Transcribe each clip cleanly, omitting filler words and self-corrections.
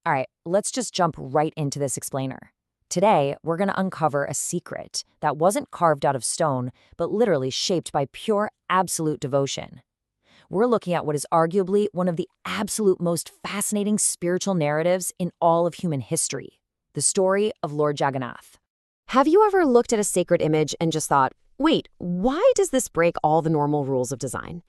All right, let's just jump right into this explainer. Today, we're going to uncover a secret that wasn't carved out of stone, but literally shaped by pure, absolute devotion. We're looking at what is arguably one of the absolute most fascinating spiritual narratives in all of human history, the story of Lord Jagannath. Have you ever looked at a sacred image and just thought, wait, why does this break all the normal rules of design?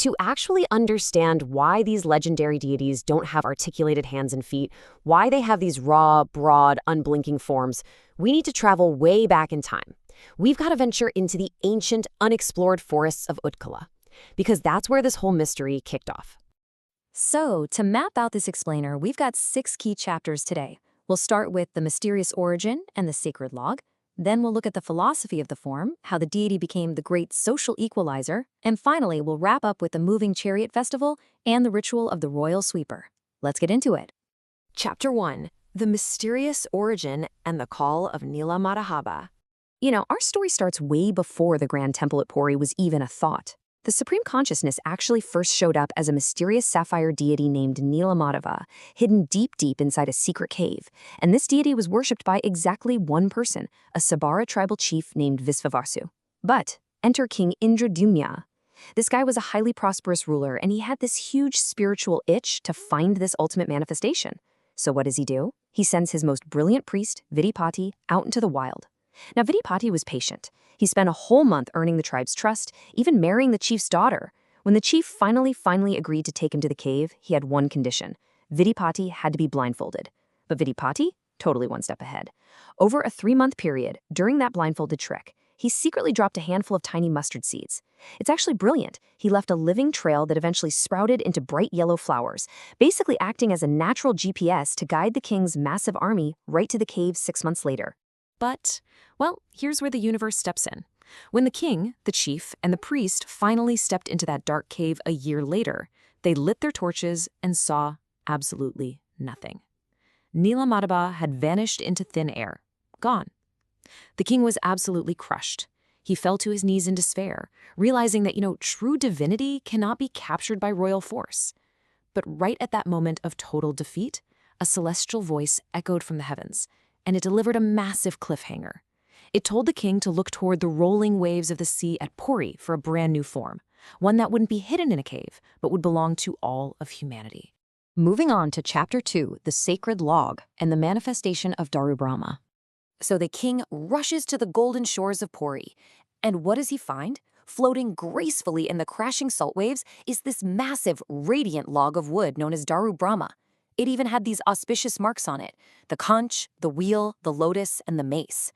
To actually understand why these legendary deities don't have articulated hands and feet, why they have these raw, broad, unblinking forms, we need to travel way back in time. We've got to venture into the ancient, unexplored forests of Utkala, because that's where this whole mystery kicked off. So, to map out this explainer, we've got 6 key chapters today. We'll start with the mysterious origin and the sacred log. Then we'll look at the philosophy of the form, how the deity became the great social equalizer, and finally we'll wrap up with the moving chariot festival and the ritual of the royal sweeper. Let's get into it. Chapter 1. The Mysterious Origin and the Call of Nilamadhaba. Our story starts way before the Grand Temple at Puri was even a thought. The Supreme Consciousness actually first showed up as a mysterious sapphire deity named Nilamadhaba, hidden deep inside a secret cave. And this deity was worshipped by exactly one person, a Sabara tribal chief named Visvavasu. But enter King Indradumna. This guy was a highly prosperous ruler, and he had this huge spiritual itch to find this ultimate manifestation. So what does he do? He sends his most brilliant priest, Vidipati, out into the wild. Now, Vidipati was patient. He spent a whole month earning the tribe's trust, even marrying the chief's daughter. When the chief finally agreed to take him to the cave, he had one condition. Vidipati had to be blindfolded. But Vidipati, totally one step ahead. Over a 3-month period, during that blindfolded trek, he secretly dropped a handful of tiny mustard seeds. It's actually brilliant. He left a living trail that eventually sprouted into bright yellow flowers, basically acting as a natural GPS to guide the king's massive army right to the cave 6 months later. But, well, here's where the universe steps in. When the king, the chief, and the priest finally stepped into that dark cave a year later, they lit their torches and saw absolutely nothing. Nilamadhaba had vanished into thin air, gone. The king was absolutely crushed. He fell to his knees in despair, realizing that, true divinity cannot be captured by royal force. But right at that moment of total defeat, a celestial voice echoed from the heavens, and it delivered a massive cliffhanger. It told the king to look toward the rolling waves of the sea at Puri for a brand new form, one that wouldn't be hidden in a cave, but would belong to all of humanity. Moving on to Chapter 2, the sacred log and the manifestation of Darubrahma. So the king rushes to the golden shores of Puri, and what does he find? Floating gracefully in the crashing salt waves is this massive, radiant log of wood known as Darubrahma. It even had these auspicious marks on it, the conch, the wheel, the lotus, and the mace.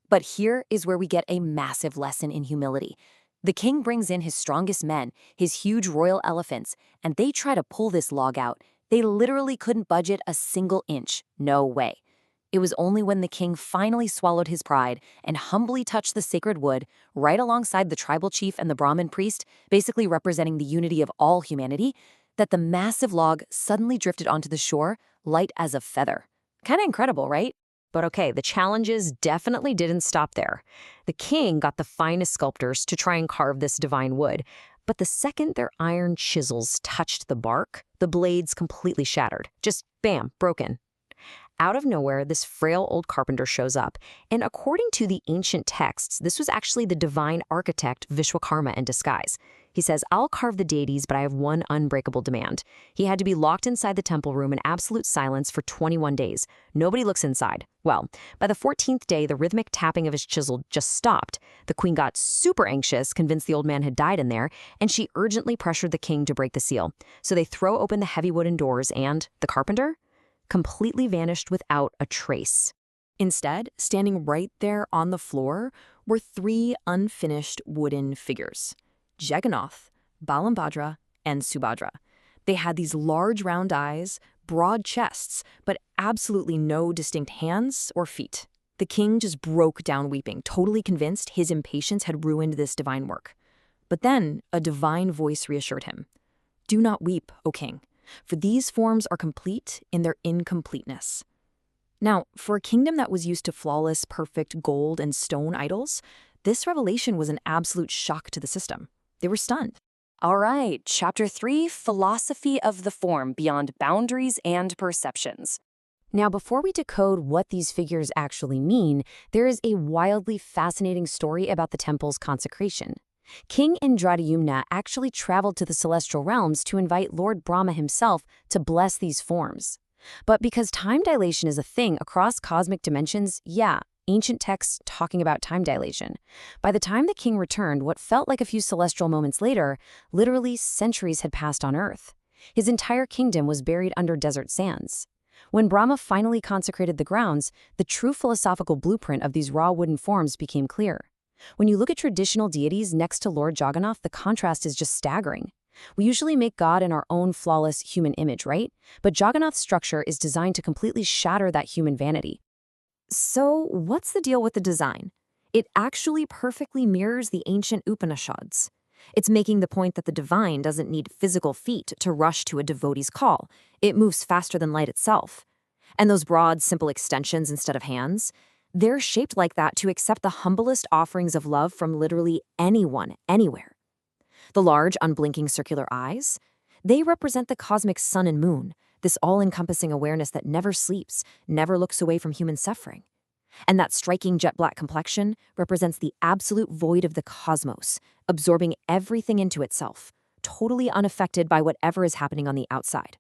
But here is where we get a massive lesson in humility. The king brings in his strongest men, his huge royal elephants, and they try to pull this log out. They literally couldn't budge it a single inch. No way. It was only when the king finally swallowed his pride and humbly touched the sacred wood, right alongside the tribal chief and the Brahmin priest, basically representing the unity of all humanity, that the massive log suddenly drifted onto the shore, light as a feather. Kinda incredible, right? But okay, the challenges definitely didn't stop there. The king got the finest sculptors to try and carve this divine wood, but the second their iron chisels touched the bark, the blades completely shattered. Just bam, broken. Out of nowhere, this frail old carpenter shows up, and according to the ancient texts, this was actually the divine architect Vishwakarma in disguise. He says, I'll carve the deities, but I have one unbreakable demand. He had to be locked inside the temple room in absolute silence for 21 days. Nobody looks inside. Well, by the 14th day, the rhythmic tapping of his chisel just stopped. The queen got super anxious, convinced the old man had died in there, and she urgently pressured the king to break the seal. So they throw open the heavy wooden doors, and the carpenter completely vanished without a trace. Instead, standing right there on the floor were 3 unfinished wooden figures: Jagannath, Balabhadra, and Subhadra. They had these large round eyes, broad chests, but absolutely no distinct hands or feet. The king just broke down weeping, totally convinced his impatience had ruined this divine work. But then a divine voice reassured him. Do not weep, O king, for these forms are complete in their incompleteness. Now, for a kingdom that was used to flawless, perfect gold and stone idols, this revelation was an absolute shock to the system. They were stunned. All right, Chapter 3, Philosophy of the Form Beyond Boundaries and Perceptions. Now, before we decode what these figures actually mean, there is a wildly fascinating story about the temple's consecration. King Indradyumna actually traveled to the celestial realms to invite Lord Brahma himself to bless these forms. But because time dilation is a thing across cosmic dimensions, ancient texts talking about time dilation. By the time the king returned, what felt like a few celestial moments later, literally centuries had passed on Earth. His entire kingdom was buried under desert sands. When Brahma finally consecrated the grounds, the true philosophical blueprint of these raw wooden forms became clear. When you look at traditional deities next to Lord Jagannath, the contrast is just staggering. We usually make God in our own flawless human image, right? But Jagannath's structure is designed to completely shatter that human vanity. So, what's the deal with the design? It actually perfectly mirrors the ancient Upanishads. It's making the point that the divine doesn't need physical feet to rush to a devotee's call. It moves faster than light itself. And those broad, simple extensions instead of hands, they're shaped like that to accept the humblest offerings of love from literally anyone, anywhere. The large, unblinking circular eyes, they represent the cosmic sun and moon, this all-encompassing awareness that never sleeps, never looks away from human suffering. And that striking jet-black complexion represents the absolute void of the cosmos, absorbing everything into itself, totally unaffected by whatever is happening on the outside.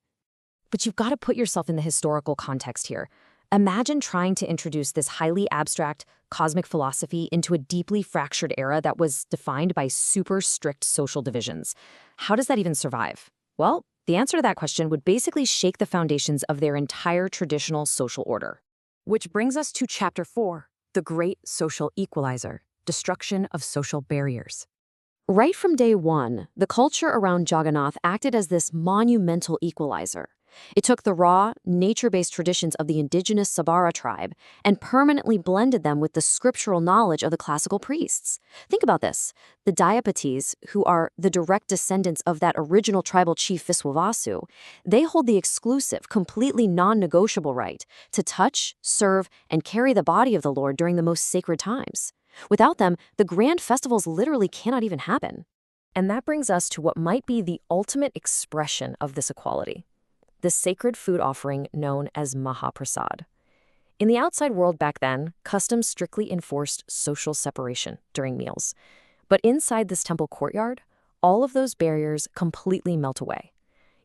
But you've got to put yourself in the historical context here. Imagine trying to introduce this highly abstract cosmic philosophy into a deeply fractured era that was defined by super strict social divisions. How does that even survive? Well, the answer to that question would basically shake the foundations of their entire traditional social order. Which brings us to Chapter 4, the Great Social Equalizer, Destruction of Social Barriers. Right from day one, the culture around Jagannath acted as this monumental equalizer. It took the raw, nature-based traditions of the indigenous Sabara tribe and permanently blended them with the scriptural knowledge of the classical priests. Think about this. The Dyapatis, who are the direct descendants of that original tribal chief Viswavasu, they hold the exclusive, completely non-negotiable right to touch, serve, and carry the body of the Lord during the most sacred times. Without them, the grand festivals literally cannot even happen. And that brings us to what might be the ultimate expression of this equality: the sacred food offering known as Mahaprasad. In the outside world back then, customs strictly enforced social separation during meals. But inside this temple courtyard, all of those barriers completely melt away.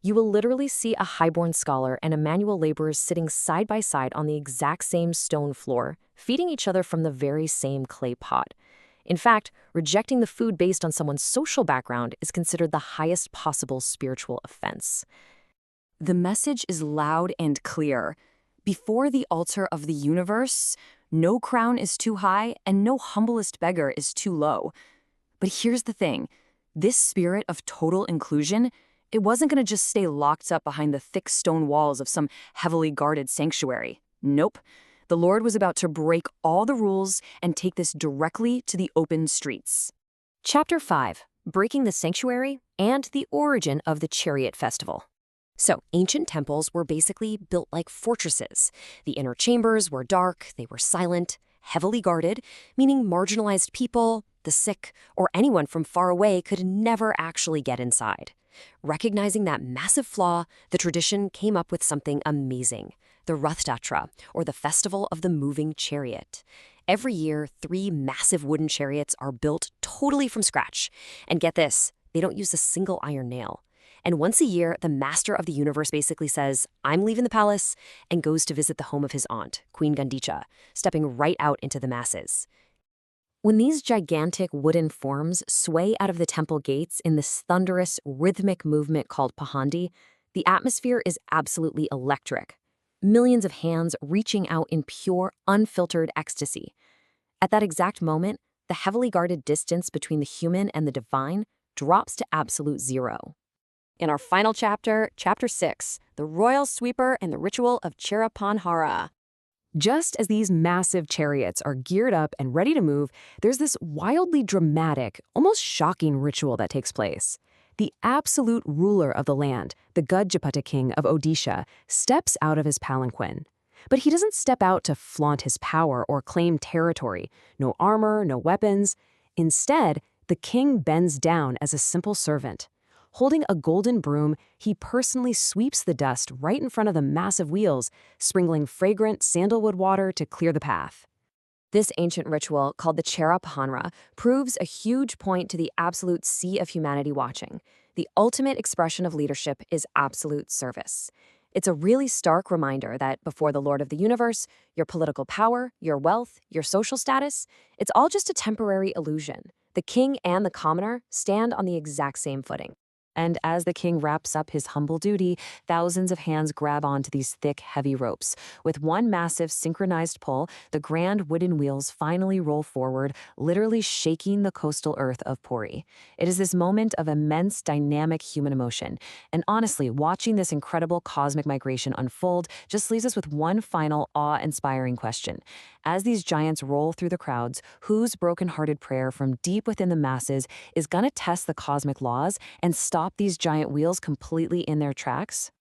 You will literally see a highborn scholar and a manual laborer sitting side by side on the exact same stone floor, feeding each other from the very same clay pot. In fact, rejecting the food based on someone's social background is considered the highest possible spiritual offense. The message is loud and clear. Before the altar of the universe, no crown is too high and no humblest beggar is too low. But here's the thing. This spirit of total inclusion, it wasn't going to just stay locked up behind the thick stone walls of some heavily guarded sanctuary. Nope. The Lord was about to break all the rules and take this directly to the open streets. Chapter 5. Breaking the Sanctuary and the Origin of the Chariot Festival. So, ancient temples were basically built like fortresses. The inner chambers were dark, they were silent, heavily guarded, meaning marginalized people, the sick, or anyone from far away could never actually get inside. Recognizing that massive flaw, the tradition came up with something amazing: the Rath Yatra, or the Festival of the Moving Chariot. Every year, 3 massive wooden chariots are built totally from scratch. And get this, they don't use a single iron nail. And once a year, the master of the universe basically says, "I'm leaving the palace," and goes to visit the home of his aunt, Queen Gandicha, stepping right out into the masses. When these gigantic wooden forms sway out of the temple gates in this thunderous, rhythmic movement called pahandi, the atmosphere is absolutely electric. Millions of hands reaching out in pure, unfiltered ecstasy. At that exact moment, the heavily guarded distance between the human and the divine drops to absolute zero. In our final chapter, Chapter 6, the Royal Sweeper and the Ritual of Chirapanhara. Just as these massive chariots are geared up and ready to move, there's this wildly dramatic, almost shocking ritual that takes place. The absolute ruler of the land, the Gajapata king of Odisha, steps out of his palanquin. But he doesn't step out to flaunt his power or claim territory. No armor, no weapons. Instead, the king bends down as a simple servant. Holding a golden broom, he personally sweeps the dust right in front of the massive wheels, sprinkling fragrant sandalwood water to clear the path. This ancient ritual, called the Chariot, proves a huge point to the absolute sea of humanity watching. The ultimate expression of leadership is absolute service. It's a really stark reminder that before the Lord of the universe, your political power, your wealth, your social status, it's all just a temporary illusion. The king and the commoner stand on the exact same footing. And as the king wraps up his humble duty, thousands of hands grab onto these thick, heavy ropes. With one massive synchronized pull, the grand wooden wheels finally roll forward, literally shaking the coastal earth of Puri. It is this moment of immense, dynamic human emotion. And honestly, watching this incredible cosmic migration unfold just leaves us with one final awe-inspiring question. As these giants roll through the crowds, whose broken-hearted prayer from deep within the masses is gonna test the cosmic laws and stop these giant wheels completely in their tracks?